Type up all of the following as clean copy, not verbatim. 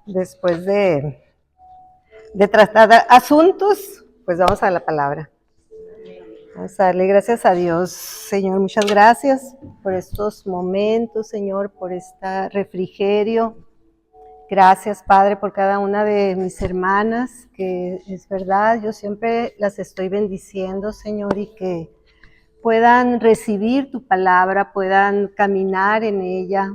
Después de tratar asuntos, pues vamos a la palabra. Vamos a darle gracias a Dios. Señor, muchas gracias por estos momentos, Señor, por este refrigerio. Gracias, Padre, por cada una de mis hermanas, que es verdad, yo siempre las estoy bendiciendo, Señor, y que puedan recibir tu palabra, puedan caminar en ella,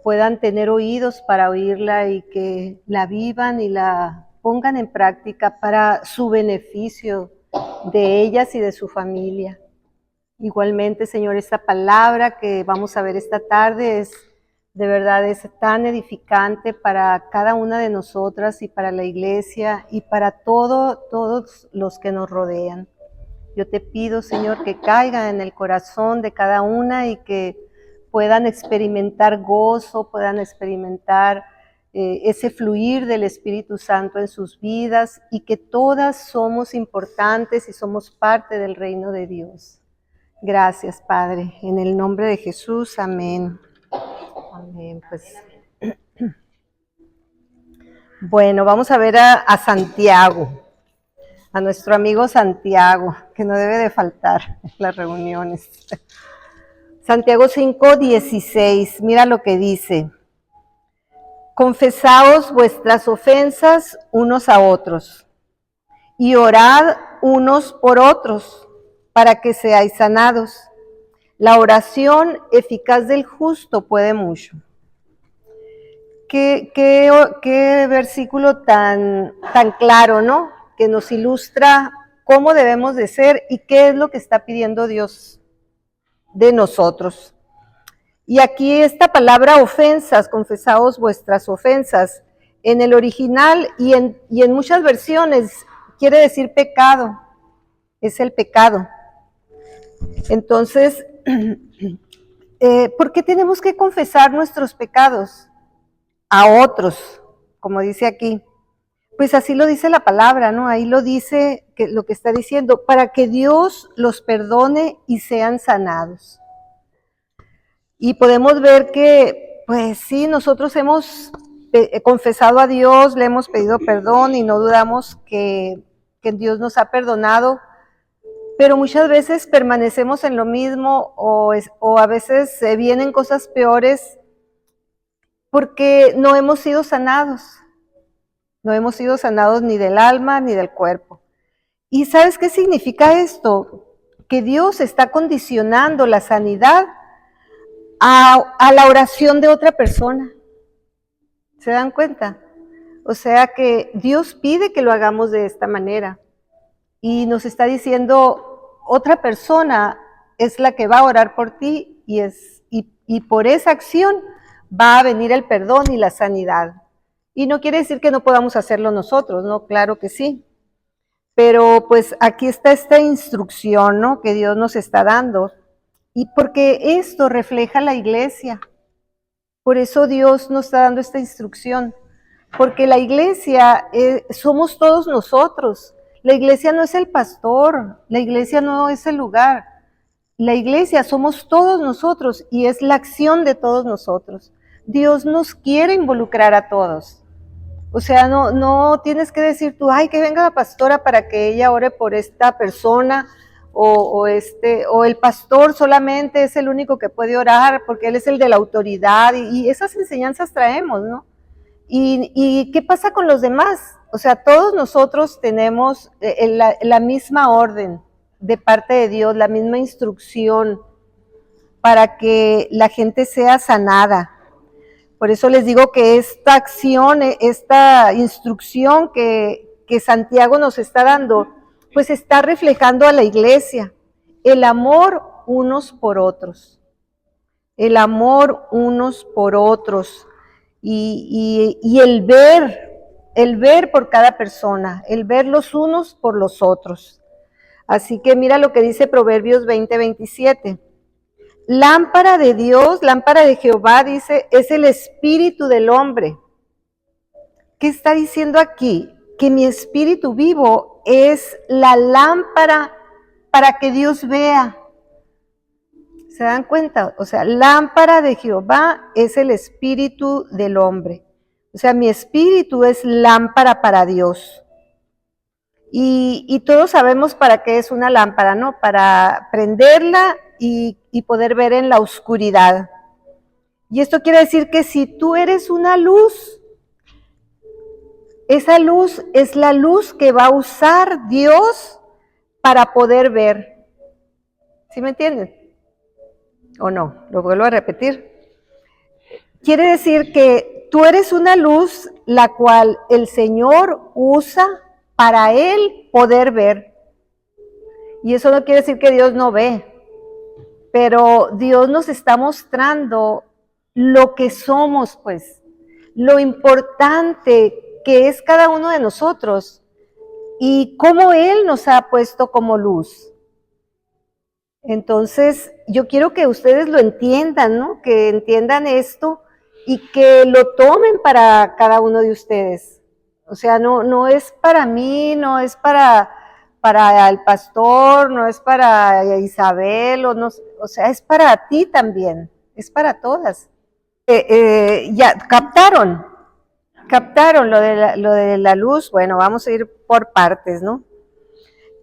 puedan tener oídos para oírla y que la vivan y la pongan en práctica para su beneficio de ellas y de su familia. Igualmente, Señor, esta palabra que vamos a ver esta tarde de verdad es tan edificante para cada una de nosotras y para la iglesia y para todos los que nos rodean. Yo te pido, Señor, que caiga en el corazón de cada una y que puedan experimentar gozo, puedan experimentar ese fluir del Espíritu Santo en sus vidas y que todas somos importantes y somos parte del reino de Dios. Gracias, Padre. En el nombre de Jesús, amén. Amén. Pues, bueno, vamos a ver a Santiago, a nuestro amigo Santiago, que no debe de faltar en las reuniones. Santiago 5:16, mira lo que dice. Confesaos vuestras ofensas unos a otros y orad unos por otros para que seáis sanados. La oración eficaz del justo puede mucho. Qué versículo tan claro, ¿no? Que nos ilustra cómo debemos de ser y qué es lo que está pidiendo Dios de nosotros. Y aquí esta palabra ofensas, confesaos vuestras ofensas, en el original y en muchas versiones quiere decir pecado, es el pecado. Entonces, ¿por qué tenemos que confesar nuestros pecados a otros? Como dice aquí. Pues así lo dice la palabra, ¿no? Ahí lo dice lo que está diciendo, para que Dios los perdone y sean sanados. Y podemos ver que, pues sí, nosotros hemos confesado a Dios, le hemos pedido perdón y no dudamos que Dios nos ha perdonado, pero muchas veces permanecemos en lo mismo o a veces vienen cosas peores porque no hemos sido sanados. No hemos sido sanados ni del alma ni del cuerpo. ¿Y sabes qué significa esto? Que Dios está condicionando la sanidad a la oración de otra persona. ¿Se dan cuenta? O sea que Dios pide que lo hagamos de esta manera. Y nos está diciendo, otra persona es la que va a orar por ti y por esa acción va a venir el perdón y la sanidad. Y no quiere decir que no podamos hacerlo nosotros, ¿no? Claro que sí. Pero pues aquí está esta instrucción, ¿no? Que Dios nos está dando. Y porque esto refleja la iglesia. Por eso Dios nos está dando esta instrucción. Porque la iglesia somos todos nosotros. La iglesia no es el pastor, la iglesia no es el lugar. La iglesia somos todos nosotros y es la acción de todos nosotros. Dios nos quiere involucrar a todos. O sea, no tienes que decir tú, ay, que venga la pastora para que ella ore por esta persona, o el pastor solamente es el único que puede orar porque él es el de la autoridad, y esas enseñanzas traemos, ¿no? ¿Y qué pasa con los demás? O sea, todos nosotros tenemos la misma orden de parte de Dios, la misma instrucción para que la gente sea sanada. Por eso les digo que esta acción, esta instrucción que Santiago nos está dando, pues está reflejando a la iglesia el amor unos por otros. El amor unos por otros. Y el ver por cada persona, el ver los unos por los otros. Así que mira lo que dice Proverbios 20:27. Lámpara de Dios, lámpara de Jehová, dice, es el espíritu del hombre. ¿Qué está diciendo aquí? Que mi espíritu vivo es la lámpara para que Dios vea. ¿Se dan cuenta? O sea, lámpara de Jehová es el espíritu del hombre. O sea, mi espíritu es lámpara para Dios. Y todos sabemos para qué es una lámpara, ¿no? Para prenderla y poder ver en la oscuridad. Y esto quiere decir que si tú eres una luz, esa luz es la luz que va a usar Dios para poder ver. ¿Sí me entienden? ¿O no? Lo vuelvo a repetir. Quiere decir que tú eres una luz la cual el Señor usa para Él poder ver. Y eso no quiere decir que Dios no ve, pero Dios nos está mostrando lo que somos, pues, lo importante que es cada uno de nosotros y cómo Él nos ha puesto como luz. Entonces, yo quiero que ustedes lo entiendan, ¿no? Que entiendan esto y que lo tomen para cada uno de ustedes. O sea, no es para mí, no es para el pastor, no es para Isabel, o sea, es para ti también, es para todas. Ya captaron lo de la luz. Bueno, vamos a ir por partes, ¿no?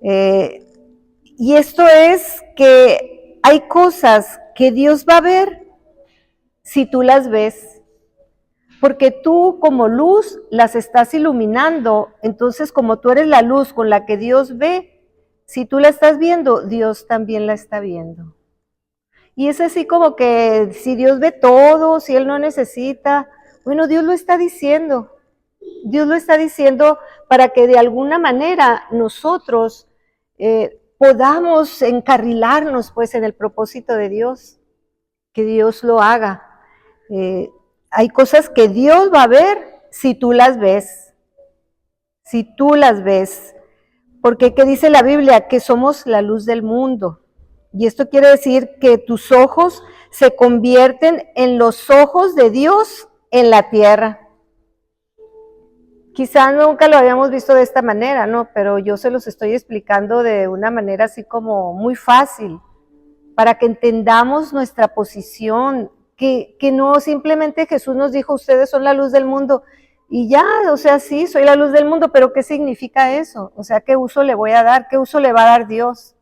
Y esto es que hay cosas que Dios va a ver si tú las ves, porque tú como luz las estás iluminando. Entonces, como tú eres la luz con la que Dios ve, si tú la estás viendo, Dios también la está viendo. Y es así como que si Dios ve todo, si Él no necesita, bueno, Dios lo está diciendo. Dios lo está diciendo para que de alguna manera nosotros podamos encarrilarnos pues en el propósito de Dios, que Dios lo haga. Hay cosas que Dios va a ver si tú las ves, porque ¿qué dice la Biblia? Que somos la luz del mundo. Y esto quiere decir que tus ojos se convierten en los ojos de Dios en la tierra. Quizá nunca lo habíamos visto de esta manera, ¿no? Pero yo se los estoy explicando de una manera así como muy fácil, para que entendamos nuestra posición, que no simplemente Jesús nos dijo, ustedes son la luz del mundo, y ya, o sea, sí, soy la luz del mundo, pero ¿qué significa eso? O sea, ¿qué uso le voy a dar? ¿Qué uso le va a dar Dios?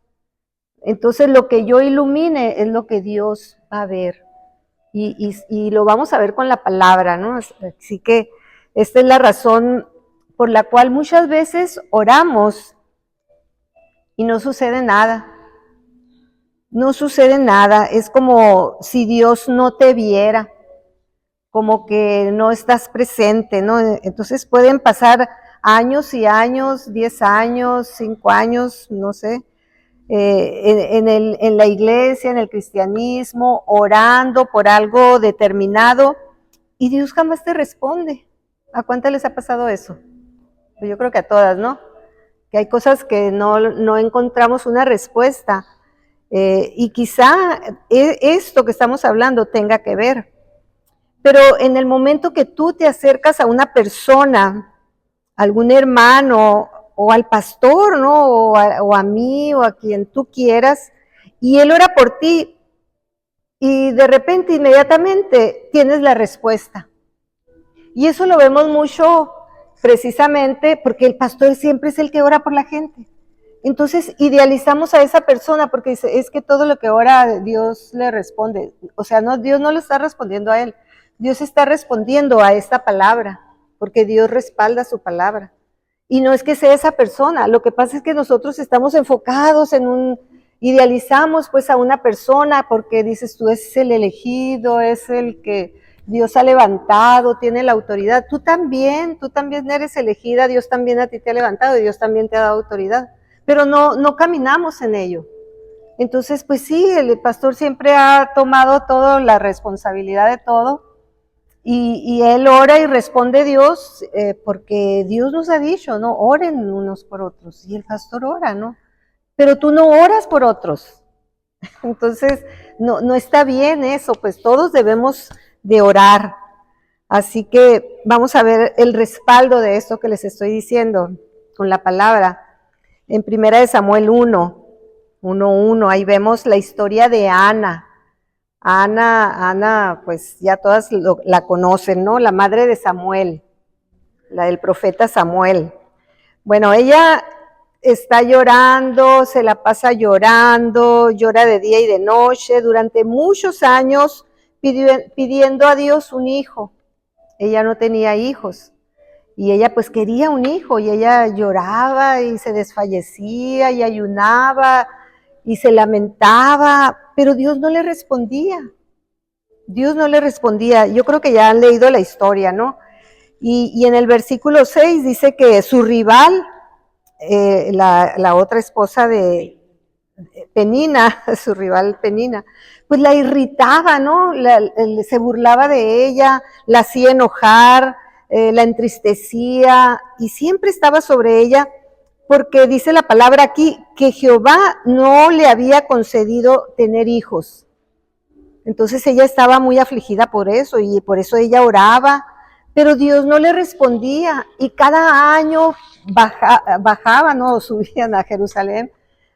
Entonces, lo que yo ilumine es lo que Dios va a ver, y lo vamos a ver con la palabra, ¿no? Así que esta es la razón por la cual muchas veces oramos y no sucede nada. No sucede nada, es como si Dios no te viera, como que no estás presente, ¿no? Entonces pueden pasar años y años, 10 años, 5 años, no sé, en la iglesia, en el cristianismo, orando por algo determinado, y Dios jamás te responde. ¿A cuántas les ha pasado eso? Pues yo creo que a todas, ¿no? Que hay cosas que no encontramos una respuesta. Y quizá esto que estamos hablando tenga que ver. Pero en el momento que tú te acercas a una persona, algún hermano o al pastor, ¿no? O a mí o a quien tú quieras, y él ora por ti, y de repente inmediatamente tienes la respuesta. Y eso lo vemos mucho precisamente porque el pastor siempre es el que ora por la gente. Entonces idealizamos a esa persona porque dice, es que todo lo que ora Dios le responde. O sea, no, Dios no le está respondiendo a él, Dios está respondiendo a esta palabra, porque Dios respalda su palabra. Y no es que sea esa persona, lo que pasa es que nosotros estamos enfocados idealizamos pues a una persona porque dices tú es el elegido, es el que Dios ha levantado, tiene la autoridad. Tú también eres elegida, Dios también a ti te ha levantado y Dios también te ha dado autoridad. Pero no caminamos en ello. Entonces, pues sí, el pastor siempre ha tomado toda la responsabilidad de todo y él ora y responde a Dios porque Dios nos ha dicho, ¿no? Oren unos por otros y el pastor ora, ¿no? Pero tú no oras por otros. Entonces, no está bien eso, pues todos debemos de orar. Así que vamos a ver el respaldo de esto que les estoy diciendo con la palabra. En 1 Samuel 1:1, ahí vemos la historia de Ana. Ana, pues ya todas la conocen, ¿no? La madre de Samuel, la del profeta Samuel. Bueno, ella está llorando, se la pasa llorando, llora de día y de noche, durante muchos años pidiendo a Dios un hijo. Ella no tenía hijos y ella pues quería un hijo y ella lloraba y se desfallecía y ayunaba y se lamentaba, pero Dios no le respondía. Dios no le respondía. Yo creo que ya han leído la historia, ¿no? Y en el versículo 6 dice que su rival, la otra esposa de Penina, su rival Penina, pues la irritaba, ¿no? Se burlaba de ella, la hacía enojar, la entristecía y siempre estaba sobre ella porque dice la palabra aquí que Jehová no le había concedido tener hijos. Entonces ella estaba muy afligida por eso y por eso ella oraba, pero Dios no le respondía y cada año bajaban, ¿no? Subían a Jerusalén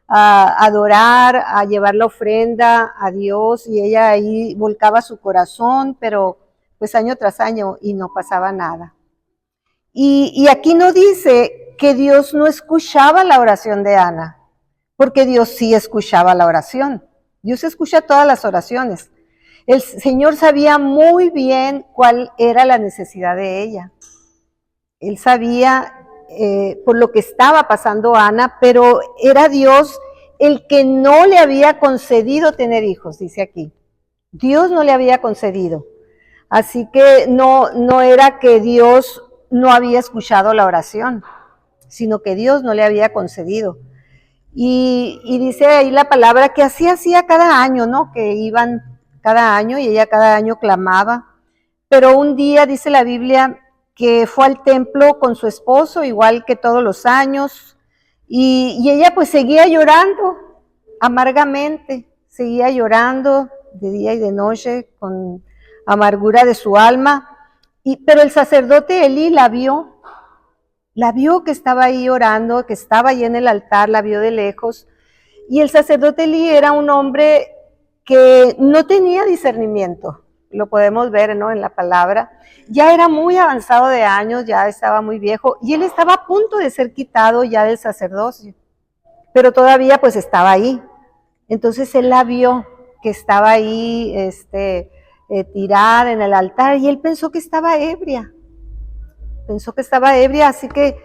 a adorar, a llevar la ofrenda a Dios y ella ahí volcaba su corazón, pero pues año tras año y no pasaba nada. Y aquí no dice que Dios no escuchaba la oración de Ana, porque Dios sí escuchaba la oración. Dios escucha todas las oraciones. El Señor sabía muy bien cuál era la necesidad de ella. Él sabía por lo que estaba pasando Ana, pero era Dios el que no le había concedido tener hijos, dice aquí. Dios no le había concedido. Así que no era que Dios no había escuchado la oración, sino que Dios no le había concedido. Y dice ahí la palabra que así hacía cada año, ¿no? Que iban cada año y ella cada año clamaba. Pero un día dice la Biblia que fue al templo con su esposo, igual que todos los años, y ella pues seguía llorando amargamente, seguía llorando de día y de noche con amargura de su alma, pero el sacerdote Elí la vio que estaba ahí orando, que estaba ahí en el altar, la vio de lejos, y el sacerdote Elí era un hombre que no tenía discernimiento, lo podemos ver, ¿no? En la palabra. Ya era muy avanzado de años, ya estaba muy viejo, y él estaba a punto de ser quitado ya del sacerdocio, pero todavía pues estaba ahí. Entonces él la vio que estaba ahí tirada en el altar, y él pensó que estaba ebria, así que,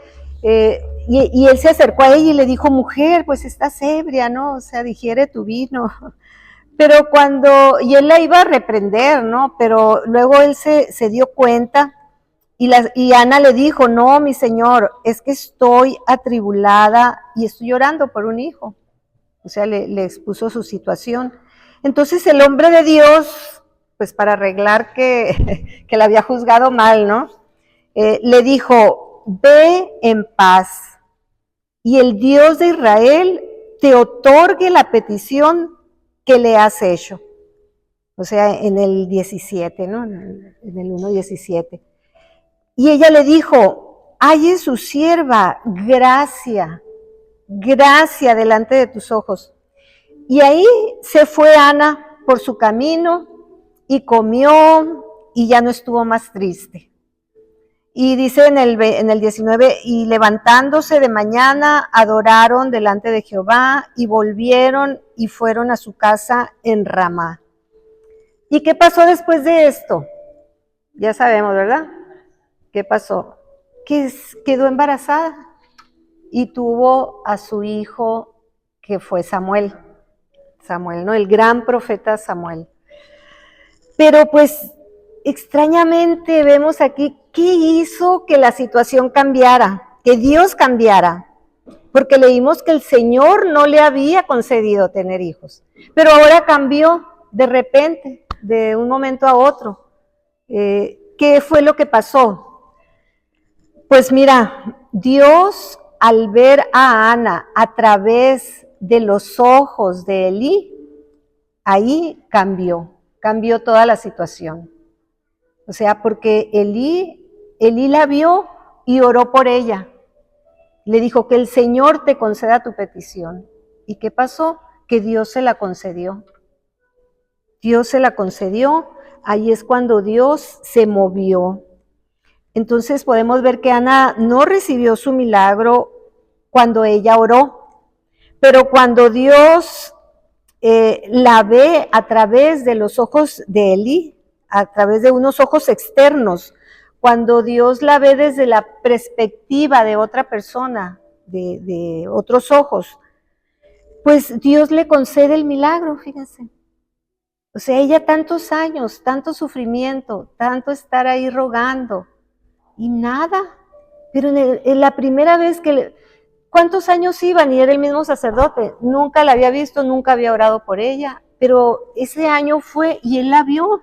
y él se acercó a ella y le dijo, mujer, pues estás ebria, ¿no? O sea, digiere tu vino. Pero y él la iba a reprender, ¿no? Pero luego él se dio cuenta y Ana le dijo, no, mi señor, es que estoy atribulada y estoy llorando por un hijo. O sea, le expuso su situación. Entonces el hombre de Dios, pues para arreglar que la había juzgado mal, ¿no? Le dijo, ve en paz y el Dios de Israel te otorgue la petición que le has hecho. O sea, en el 17, ¿no? En el 1:17. Y ella le dijo, halle su sierva gracia delante de tus ojos. Y ahí se fue Ana por su camino y comió y ya no estuvo más triste. Y dice en el 19, y levantándose de mañana, adoraron delante de Jehová y volvieron y fueron a su casa en Ramá. ¿Y qué pasó después de esto? Ya sabemos, ¿verdad? ¿Qué pasó? Que quedó embarazada y tuvo a su hijo que fue Samuel, ¿no? El gran profeta Samuel. Pero pues extrañamente vemos aquí qué hizo que la situación cambiara, que Dios cambiara, porque leímos que el Señor no le había concedido tener hijos, pero ahora cambió de repente, de un momento a otro. ¿Qué fue lo que pasó? Pues mira, Dios al ver a Ana a través de los ojos de Elí, ahí cambió toda la situación. O sea, porque Elí la vio y oró por ella. Le dijo que el Señor te conceda tu petición. ¿Y qué pasó? Que Dios se la concedió. Dios se la concedió, ahí es cuando Dios se movió. Entonces podemos ver que Ana no recibió su milagro cuando ella oró, pero cuando Dios la ve a través de los ojos de Elí, a través de unos ojos externos, cuando Dios la ve desde la perspectiva de otra persona, de otros ojos, pues Dios le concede el milagro, fíjense. O sea, ella tantos años, tanto sufrimiento, tanto estar ahí rogando y nada. Pero en la primera vez ¿cuántos años iban? Y era el mismo sacerdote. Nunca la había visto, nunca había orado por ella. Pero ese año fue y él la vio.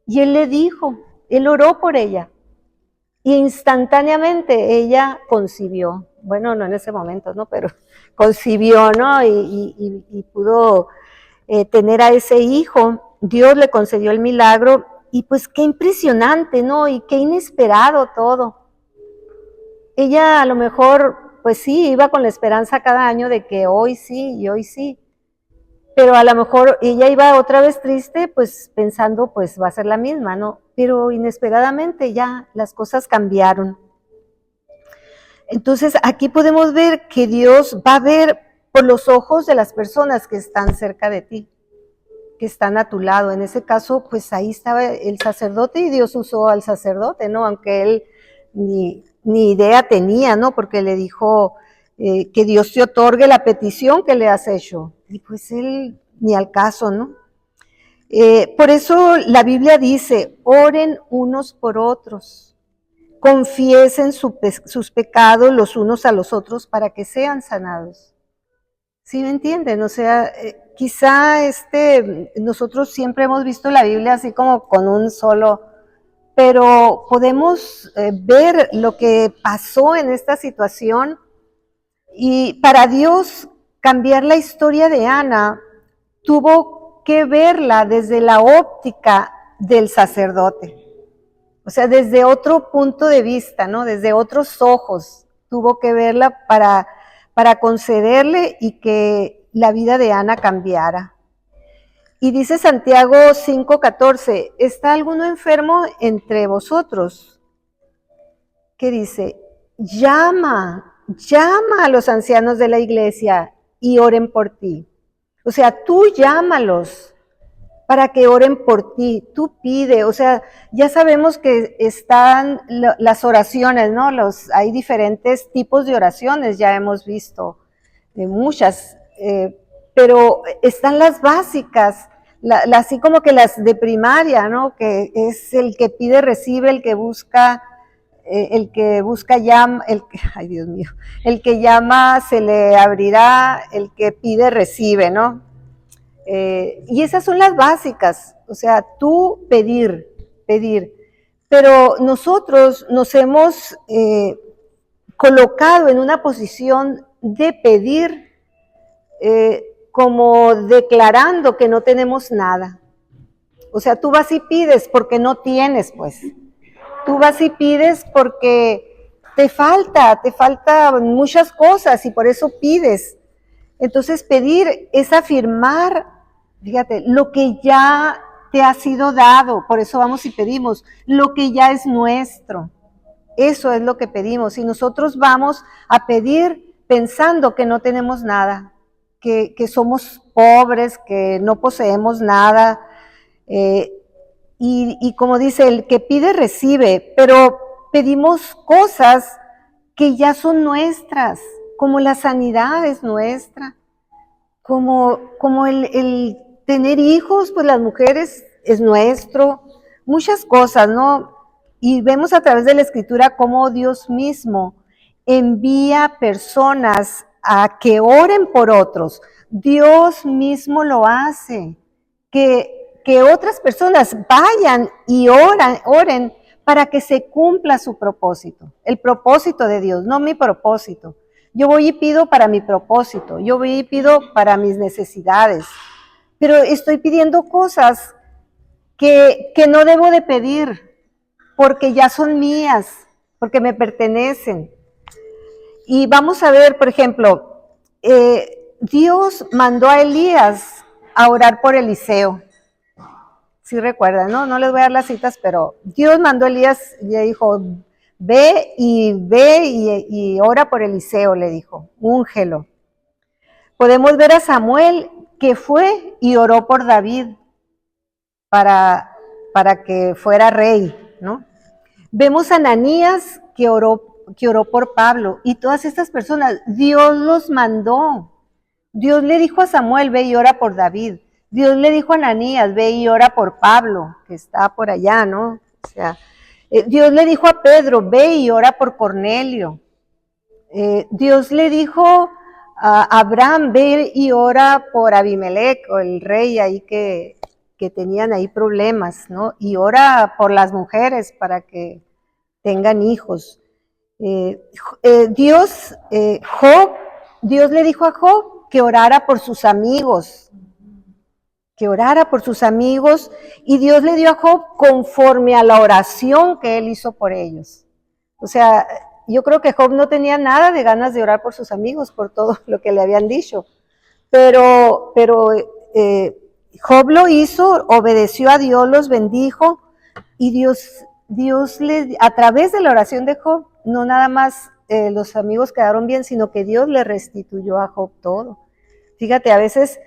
Y él le dijo, él oró por ella. Y instantáneamente ella concibió. Bueno, no en ese momento, ¿no? Pero concibió, ¿no? Y pudo tener a ese hijo. Dios le concedió el milagro. Y pues qué impresionante, ¿no? Y qué inesperado todo. Ella a lo mejor, pues sí, iba con la esperanza cada año de que hoy sí y hoy sí. Pero a lo mejor ella iba otra vez triste, pues pensando, pues va a ser la misma, ¿no? Pero inesperadamente ya las cosas cambiaron. Entonces aquí podemos ver que Dios va a ver por los ojos de las personas que están cerca de ti, que están a tu lado. En ese caso, pues ahí estaba el sacerdote y Dios usó al sacerdote, ¿no? Aunque él ni idea tenía, ¿no? Porque le dijo que Dios te otorgue la petición que le has hecho. Y pues él ni al caso, ¿no? Por eso la Biblia dice, oren unos por otros, confiesen sus pecados los unos a los otros para que sean sanados. ¿Sí me entienden? O sea, quizá nosotros siempre hemos visto la Biblia así como con un solo, pero podemos ver lo que pasó en esta situación y para Dios cambiar la historia de Ana tuvo que verla desde la óptica del sacerdote, o sea, desde otro punto de vista, ¿no? Desde otros ojos tuvo que verla para concederle y que la vida de Ana cambiara. Y dice Santiago 5:14, ¿está alguno enfermo entre vosotros? ¿Qué dice? Llama a los ancianos de la iglesia y oren por ti. O sea, tú llámalos para que oren por ti, tú pide, o sea, ya sabemos que están las oraciones, ¿no? Hay diferentes tipos de oraciones, ya hemos visto de muchas, pero están las básicas, así como que las de primaria, ¿no? Que es el que pide, recibe, el que busca llama, ay Dios mío, el que llama se le abrirá, el que pide recibe, ¿no? Y esas son las básicas, o sea, tú pedir, pero nosotros nos hemos colocado en una posición de pedir como declarando que no tenemos nada. O sea, tú vas y pides porque no tienes, pues. Tú vas y pides porque te falta muchas cosas y por eso pides. Entonces pedir es afirmar, fíjate, lo que ya te ha sido dado, por eso vamos y pedimos, lo que ya es nuestro. Eso es lo que pedimos. Y nosotros vamos a pedir pensando que no tenemos nada, que somos pobres, que no poseemos nada. Y como dice, el que pide recibe, pero pedimos cosas que ya son nuestras, como la sanidad es nuestra, como el tener hijos, pues las mujeres es nuestro, muchas cosas, ¿no? Y vemos a través de la Escritura cómo Dios mismo envía personas a que oren por otros. Dios mismo lo hace, que otras personas vayan y oren para que se cumpla su propósito, el propósito de Dios, no mi propósito. Yo voy y pido para mi propósito, yo voy y pido para mis necesidades, pero estoy pidiendo cosas que no debo de pedir, porque ya son mías, porque me pertenecen. Y vamos a ver, por ejemplo, Dios mandó a Elías a orar por Eliseo. Sí recuerdan, ¿no? No les voy a dar las citas, pero Dios mandó a Elías y le dijo, ve y ora por Eliseo, le dijo, úngelo. Podemos ver a Samuel que fue y oró por David para que fuera rey, ¿no? Vemos a Ananías que oró por Pablo, y todas estas personas, Dios los mandó. Dios le dijo a Samuel, ve y ora por David. Dios le dijo a Ananías, ve y ora por Pablo, que está por allá, ¿no? O sea, Dios le dijo a Pedro, ve y ora por Cornelio. Dios le dijo a Abraham, ve y ora por Abimelec, o el rey ahí que tenían ahí problemas, ¿no? Y ora por las mujeres para que tengan hijos. Dios le dijo a Job que orara por sus amigos, y Dios le dio a Job conforme a la oración que él hizo por ellos. O sea, yo creo que Job no tenía nada de ganas de orar por sus amigos, por todo lo que le habían dicho, pero Job lo hizo, obedeció a Dios, los bendijo, y Dios a través de la oración de Job, no nada más los amigos quedaron bien, sino que Dios le restituyó a Job todo. Fíjate, a veces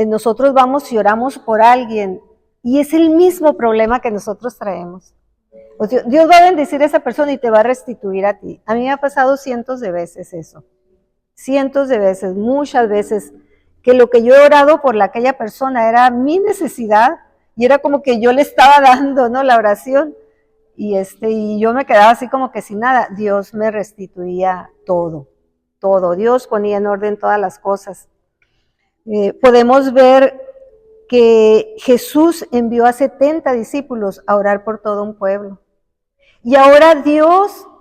nosotros vamos y oramos por alguien y es el mismo problema que nosotros traemos. O sea, Dios va a bendecir a esa persona y te va a restituir a ti. A mí me ha pasado cientos de veces eso. Cientos de veces, muchas veces, que lo que yo he orado por aquella persona era mi necesidad y era como que yo le estaba dando, ¿no? La oración. Y yo me quedaba así como que sin nada. Dios me restituía todo. Dios ponía en orden todas las cosas. Podemos ver que Jesús envió a 70 discípulos a orar por todo un pueblo. Y ahora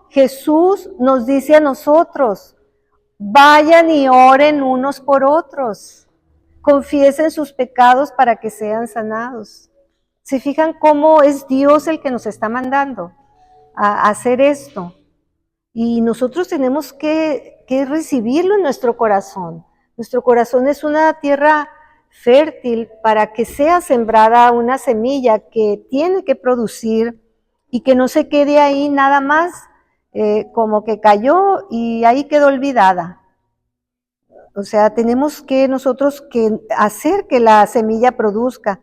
Jesús nos dice a nosotros, vayan y oren unos por otros, confiesen sus pecados para que sean sanados. ¿Se fijan cómo es Dios el que nos está mandando a hacer esto? Y nosotros tenemos que recibirlo en nuestro corazón. Nuestro corazón es una tierra fértil para que sea sembrada una semilla que tiene que producir y que no se quede ahí nada más como que cayó y ahí quedó olvidada. O sea, tenemos que nosotros que hacer que la semilla produzca.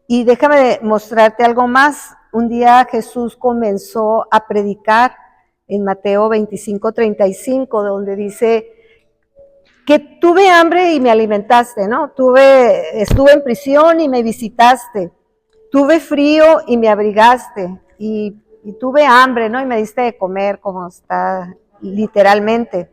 Y déjame mostrarte algo más. Un día Jesús comenzó a predicar en Mateo 25:35, donde dice que tuve hambre y me alimentaste, ¿no? Estuve en prisión y me visitaste. Tuve frío y me abrigaste. Y tuve hambre, ¿no? Y me diste de comer, como está literalmente.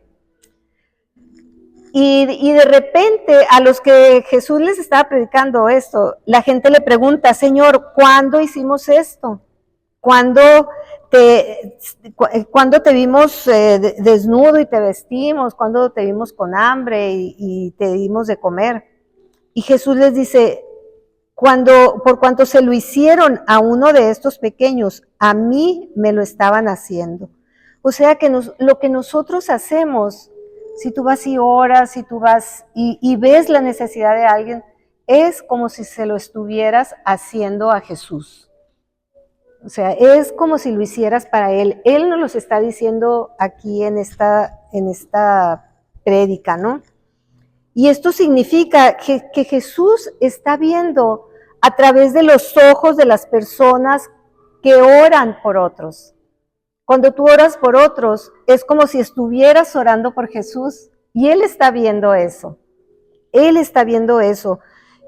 Y de repente a los que Jesús les estaba predicando esto, la gente le pregunta, Señor, ¿cuándo hicimos esto? ¿Cuándo te vimos desnudo y te vestimos? ¿Cuándo te vimos con hambre y te dimos de comer? Y Jesús les dice, por cuanto se lo hicieron a uno de estos pequeños, a mí me lo estaban haciendo. O sea que lo que nosotros hacemos, si tú vas y oras, si tú vas y ves la necesidad de alguien, es como si se lo estuvieras haciendo a Jesús. O sea, es como si lo hicieras para Él. Él nos lo está diciendo aquí en esta prédica, ¿no? Y esto significa que Jesús está viendo a través de los ojos de las personas que oran por otros. Cuando tú oras por otros, es como si estuvieras orando por Jesús. Y Él está viendo eso. Él está viendo eso.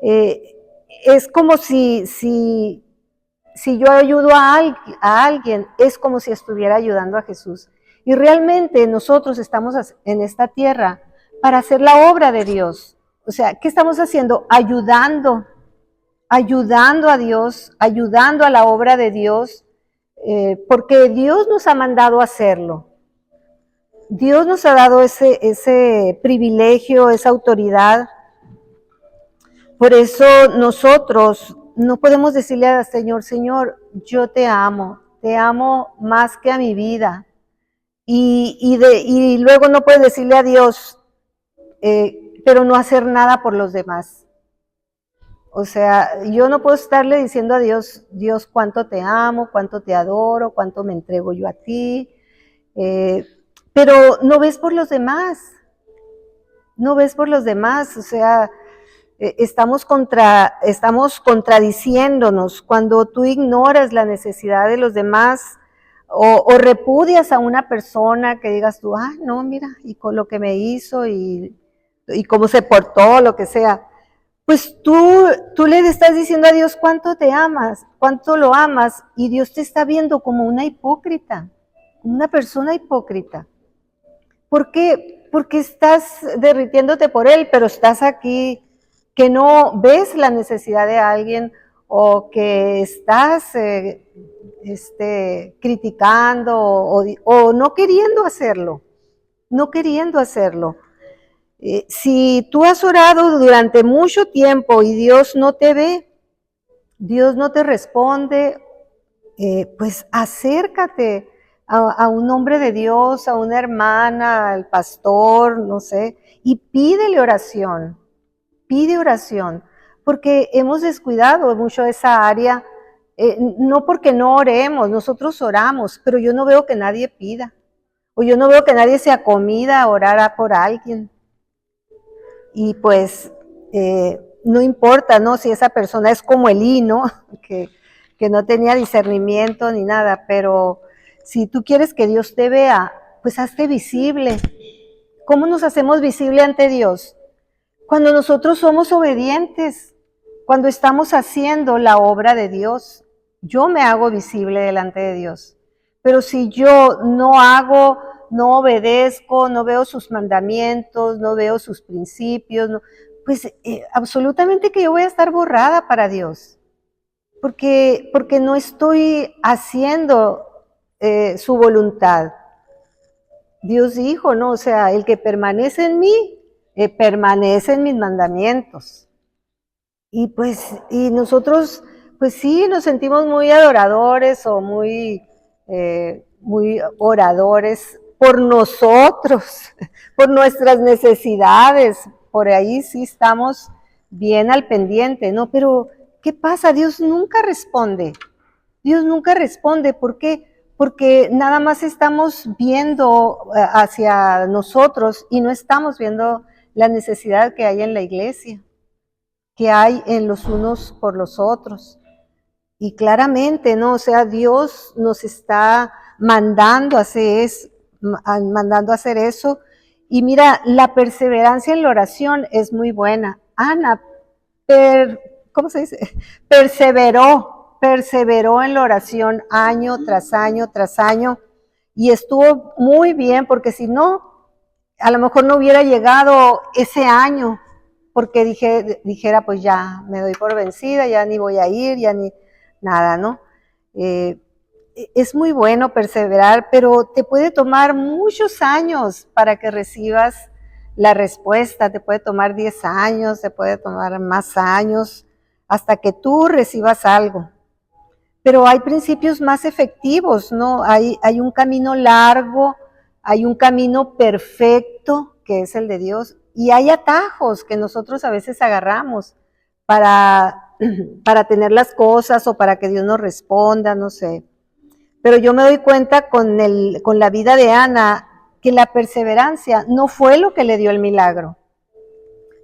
Es como si yo ayudo a alguien, es como si estuviera ayudando a Jesús. Y realmente nosotros estamos en esta tierra para hacer la obra de Dios. O sea, ¿qué estamos haciendo? Ayudando a Dios, ayudando a la obra de Dios, porque Dios nos ha mandado a hacerlo. Dios nos ha dado ese privilegio, esa autoridad. Por eso nosotros no podemos decirle al Señor, Señor, yo te amo más que a mi vida. Y luego no puedes decirle a Dios, pero no hacer nada por los demás. O sea, yo no puedo estarle diciendo a Dios, Dios, cuánto te amo, cuánto te adoro, cuánto me entrego yo a ti, pero no ves por los demás, no ves por los demás, o sea, estamos contradiciéndonos cuando tú ignoras la necesidad de los demás o repudias a una persona que digas tú, ah, no, mira, y con lo que me hizo y cómo se portó, lo que sea. Pues tú le estás diciendo a Dios cuánto te amas, cuánto lo amas, y Dios te está viendo como una hipócrita, como una persona hipócrita. ¿Por qué? Porque estás derritiéndote por Él, pero estás aquí que no ves la necesidad de alguien o que estás criticando o no queriendo hacerlo, no queriendo hacerlo. Si tú has orado durante mucho tiempo y Dios no te ve, Dios no te responde, pues acércate a un hombre de Dios, a una hermana, al pastor, no sé, y pide oración, porque hemos descuidado mucho esa área, no porque no oremos, nosotros oramos, pero yo no veo que nadie pida, o yo no veo que nadie se acomida a orar por alguien. Y pues no importa, ¿no? Si esa persona es como Elí, ¿no? Que no tenía discernimiento ni nada, pero si tú quieres que Dios te vea, pues hazte visible. ¿Cómo nos hacemos visible ante Dios? Cuando nosotros somos obedientes, cuando estamos haciendo la obra de Dios, yo me hago visible delante de Dios. Pero si yo no hago, no obedezco, no veo sus mandamientos, no veo sus principios, pues absolutamente que yo voy a estar borrada para Dios. Porque no estoy haciendo su voluntad. Dios dijo, ¿no? O sea, el que permanece en mí, permanece en mis mandamientos. Y pues, y nosotros, pues sí, nos sentimos muy adoradores o muy oradores por nosotros, por nuestras necesidades. Por ahí sí estamos bien al pendiente, ¿no? Pero, ¿qué pasa? Dios nunca responde. Dios nunca responde. ¿Por qué? Porque nada más estamos viendo hacia nosotros y no estamos viendo la necesidad que hay en la iglesia, que hay en los unos por los otros. Y claramente, ¿no? O sea, Dios nos está mandando a hacer eso. Y mira, la perseverancia en la oración es muy buena. Ana, ¿cómo se dice? Perseveró en la oración año tras año tras año. Y estuvo muy bien, porque si no, a lo mejor no hubiera llegado ese año, porque dijera, pues ya me doy por vencida, ya ni voy a ir, ya ni nada, ¿no? Es muy bueno perseverar, pero te puede tomar muchos años para que recibas la respuesta, te puede tomar 10 años, te puede tomar más años, hasta que tú recibas algo. Pero hay principios más efectivos, ¿no? Hay un camino largo, hay un camino perfecto, que es el de Dios, y hay atajos que nosotros a veces agarramos para tener las cosas o para que Dios nos responda, no sé. Pero yo me doy cuenta con la vida de Ana que la perseverancia no fue lo que le dio el milagro.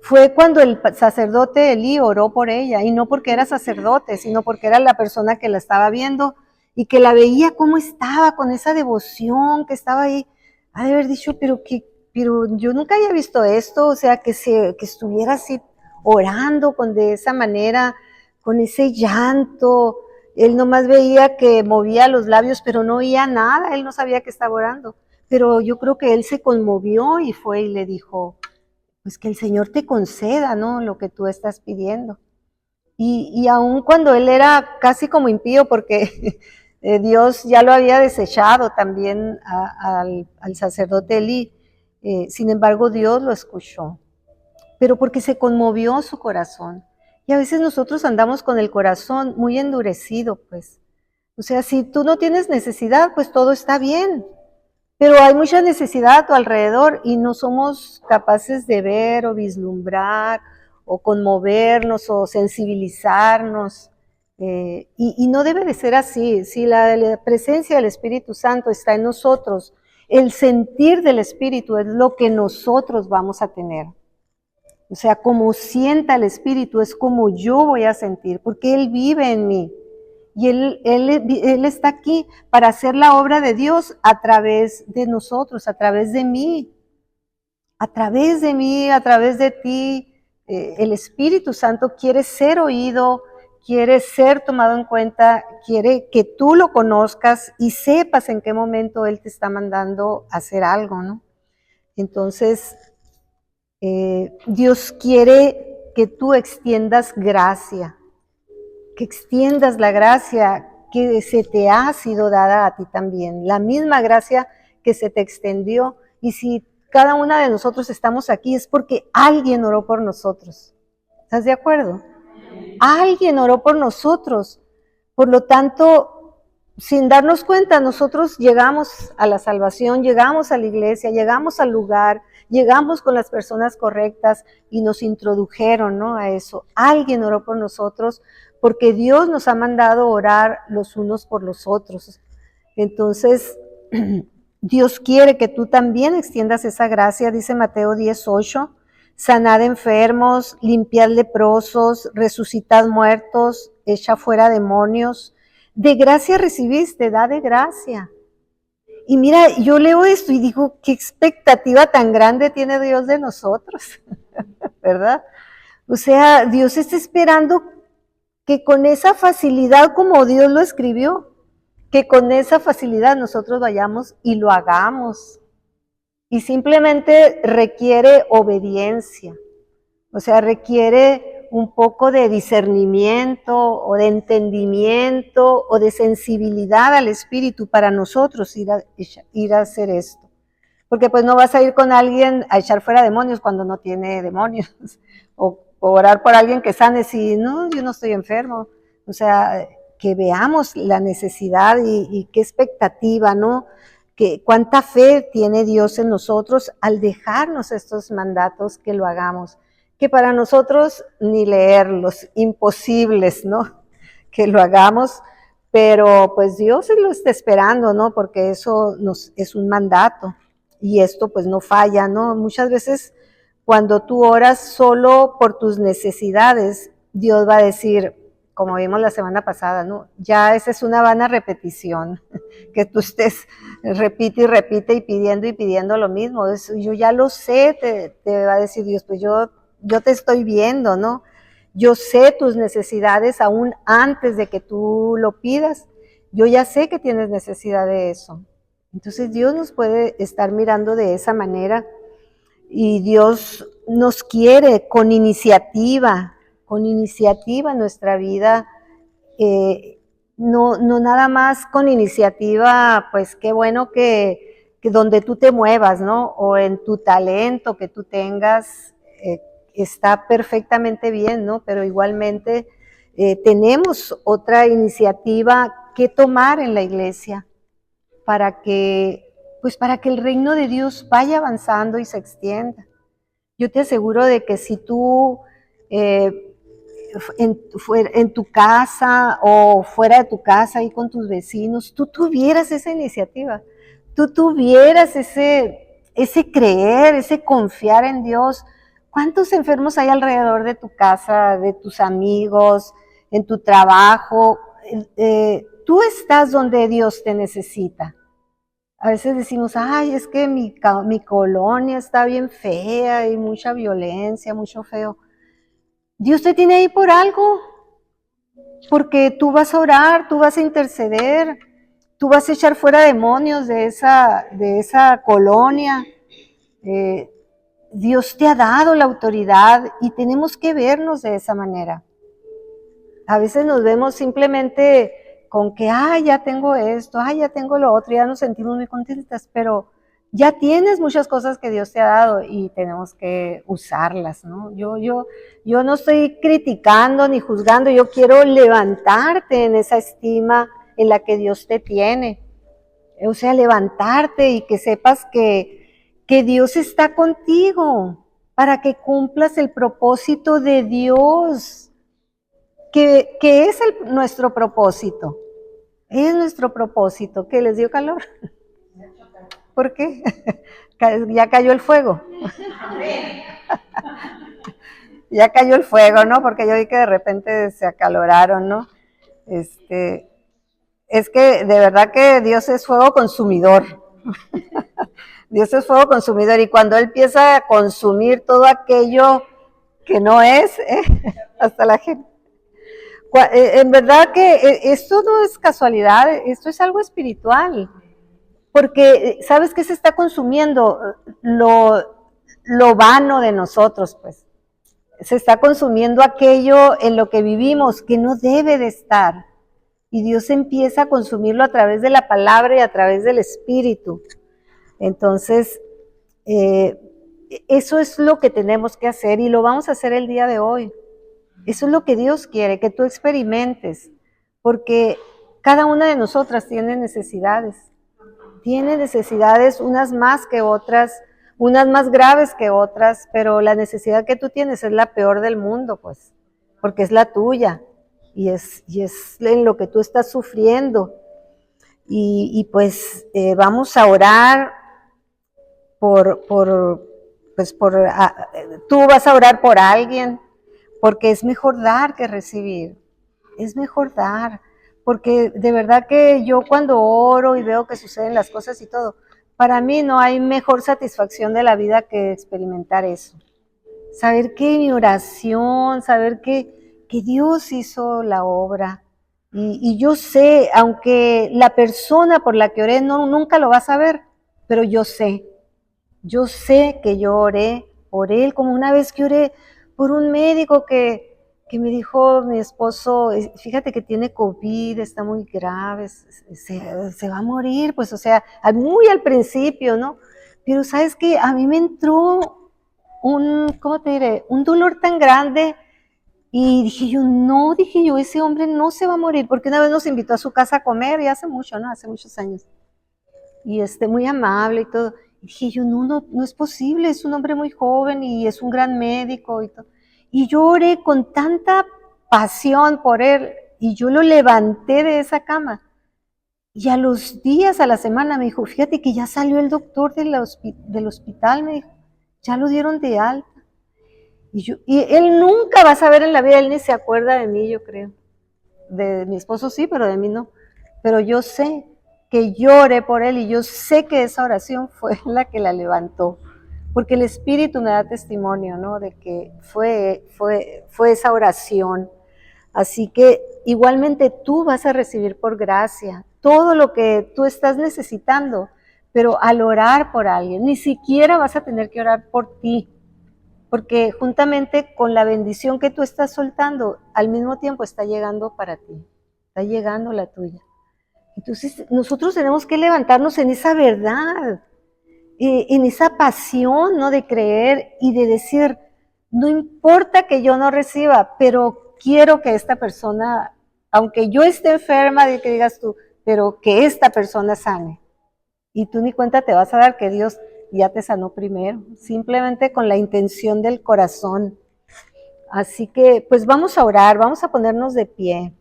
Fue cuando el sacerdote Elí oró por ella, y no porque era sacerdote, sino porque era la persona que la estaba viendo y que la veía cómo estaba, con esa devoción que estaba ahí. Ha de haber dicho, pero yo nunca había visto esto, o sea, que estuviera así orando de esa manera, con ese llanto. Él nomás veía que movía los labios, pero no oía nada, él no sabía que estaba orando. Pero yo creo que él se conmovió y fue y le dijo, pues que el Señor te conceda, ¿no? Lo que tú estás pidiendo. Y aun cuando él era casi como impío, porque Dios ya lo había desechado también al sacerdote Elí, sin embargo Dios lo escuchó, pero porque se conmovió su corazón. Y a veces nosotros andamos con el corazón muy endurecido, pues. O sea, si tú no tienes necesidad, pues todo está bien. Pero hay mucha necesidad a tu alrededor y no somos capaces de ver o vislumbrar o conmovernos o sensibilizarnos. Y no debe de ser así. Si la presencia del Espíritu Santo está en nosotros, el sentir del Espíritu es lo que nosotros vamos a tener. O sea, como sienta el Espíritu es como yo voy a sentir, porque Él vive en mí. Y él está aquí para hacer la obra de Dios a través de nosotros, a través de mí. A través de mí, a través de ti. El Espíritu Santo quiere ser oído, quiere ser tomado en cuenta, quiere que tú lo conozcas y sepas en qué momento Él te está mandando a hacer algo, ¿no? Entonces, Dios quiere que tú extiendas gracia, que extiendas la gracia que se te ha sido dada a ti también, la misma gracia que se te extendió. Y si cada una de nosotros estamos aquí es porque alguien oró por nosotros. ¿Estás de acuerdo? Alguien oró por nosotros. Por lo tanto, sin darnos cuenta, nosotros llegamos a la salvación, llegamos a la iglesia, llegamos al lugar, llegamos con las personas correctas y nos introdujeron, ¿no?, a eso. Alguien oró por nosotros porque Dios nos ha mandado orar los unos por los otros. Entonces, Dios quiere que tú también extiendas esa gracia, dice Mateo 10:8, sanad enfermos, limpiad leprosos, resucitad muertos, echa fuera demonios. De gracia recibiste, da de gracia. Y mira, yo leo esto y digo, qué expectativa tan grande tiene Dios de nosotros, ¿verdad? O sea, Dios está esperando que con esa facilidad como Dios lo escribió, que con esa facilidad nosotros vayamos y lo hagamos. Y simplemente requiere obediencia, o sea, requiere un poco de discernimiento o de entendimiento o de sensibilidad al Espíritu para nosotros ir a hacer esto. Porque pues no vas a ir con alguien a echar fuera demonios cuando no tiene demonios, o orar por alguien que sane si no, yo no estoy enfermo. O sea, que veamos la necesidad y qué expectativa, ¿no? Que cuánta fe tiene Dios en nosotros al dejarnos estos mandatos, que lo hagamos. Que para nosotros ni leerlos, imposibles, ¿no? Que lo hagamos, pero pues Dios lo está esperando, ¿no? Porque eso es un mandato. Y esto pues no falla, ¿no? Muchas veces cuando tú oras solo por tus necesidades, Dios va a decir, como vimos la semana pasada, ¿no? Ya esa es una vana repetición, que tú estés repite y repite y pidiendo lo mismo. Eso, yo ya lo sé, te va a decir Dios, pues yo te estoy viendo, ¿no? Yo sé tus necesidades aún antes de que tú lo pidas. Yo ya sé que tienes necesidad de eso. Entonces Dios nos puede estar mirando de esa manera y Dios nos quiere con iniciativa en nuestra vida, no nada más con iniciativa, pues qué bueno que donde tú te muevas, ¿no? O en tu talento que tú tengas, está perfectamente bien, ¿no? Pero igualmente tenemos otra iniciativa que tomar en la iglesia para que el reino de Dios vaya avanzando y se extienda. Yo te aseguro de que si tú en tu casa o fuera de tu casa, ahí con tus vecinos, tú tuvieras esa iniciativa, tú tuvieras ese creer, ese confiar en Dios. ¿Cuántos enfermos hay alrededor de tu casa, de tus amigos, en tu trabajo? Tú estás donde Dios te necesita. A veces decimos, ay, es que mi colonia está bien fea, hay mucha violencia, mucho feo. Dios te tiene ahí por algo, porque tú vas a orar, tú vas a interceder, tú vas a echar fuera demonios de esa colonia. Dios te ha dado la autoridad y tenemos que vernos de esa manera. A veces nos vemos simplemente con que, ya tengo esto, ya tengo lo otro, ya nos sentimos muy contentas, pero ya tienes muchas cosas que Dios te ha dado y tenemos que usarlas, ¿no? Yo no estoy criticando ni juzgando, yo quiero levantarte en esa estima en la que Dios te tiene. O sea, levantarte y que sepas que Dios está contigo. para que cumplas el propósito de Dios, que es nuestro propósito. Es nuestro propósito. ¿Qué les dio calor? ¿Por qué? Ya cayó el fuego. Ya cayó el fuego, ¿no? Porque yo vi que de repente se acaloraron, ¿no? Es que de verdad que Dios es fuego consumidor. Dios es fuego consumidor y cuando Él empieza a consumir todo aquello que no es, hasta la gente. En verdad que esto no es casualidad, esto es algo espiritual. Porque, ¿sabes qué se está consumiendo? Lo vano de nosotros, pues. Se está consumiendo aquello en lo que vivimos, que no debe de estar. Y Dios empieza a consumirlo a través de la palabra y a través del Espíritu. Entonces, eso es lo que tenemos que hacer y lo vamos a hacer el día de hoy. Eso es lo que Dios quiere, que tú experimentes, porque cada una de nosotras tiene necesidades unas más que otras, unas más graves que otras, pero la necesidad que tú tienes es la peor del mundo, pues, porque es la tuya y es en lo que tú estás sufriendo. Y pues vamos a orar tú vas a orar por alguien, porque es mejor dar que recibir, es mejor dar, porque de verdad que yo cuando oro y veo que suceden las cosas y todo, para mí no hay mejor satisfacción de la vida que experimentar eso, saber que mi oración, saber que Dios hizo la obra, y yo sé, aunque la persona por la que oré nunca lo va a saber, pero yo sé que yo oré por él, como una vez que oré por un médico que me dijo mi esposo, fíjate que tiene COVID, está muy grave, se va a morir, pues o sea, muy al principio, ¿no? Pero sabes que a mí me entró ¿cómo te diré? Un dolor tan grande y dije yo, ese hombre no se va a morir, porque una vez nos invitó a su casa a comer y hace mucho, ¿no? Hace muchos años. Y muy amable y todo. Y dije yo, no es posible, es un hombre muy joven y es un gran médico y todo. Y yo oré con tanta pasión por él y yo lo levanté de esa cama. Y a los días, a la semana, me dijo, fíjate que ya salió el doctor del hospital, me dijo, ya lo dieron de alta. Y él nunca va a saber en la vida, él ni se acuerda de mí, yo creo. De mi esposo sí, pero de mí no. Pero yo sé que lloré por él y yo sé que esa oración fue la que la levantó, porque el Espíritu me da testimonio, ¿no? De que fue esa oración. Así que igualmente tú vas a recibir por gracia todo lo que tú estás necesitando, pero al orar por alguien, ni siquiera vas a tener que orar por ti, porque juntamente con la bendición que tú estás soltando, al mismo tiempo está llegando para ti, está llegando la tuya. Entonces nosotros tenemos que levantarnos en esa verdad, en esa pasión, ¿no? De creer y de decir, no importa que yo no reciba, pero quiero que esta persona, aunque yo esté enferma, de que digas tú, pero que esta persona sane. Y tú ni cuenta te vas a dar que Dios ya te sanó primero, simplemente con la intención del corazón. Así que, pues vamos a orar, vamos a ponernos de pie.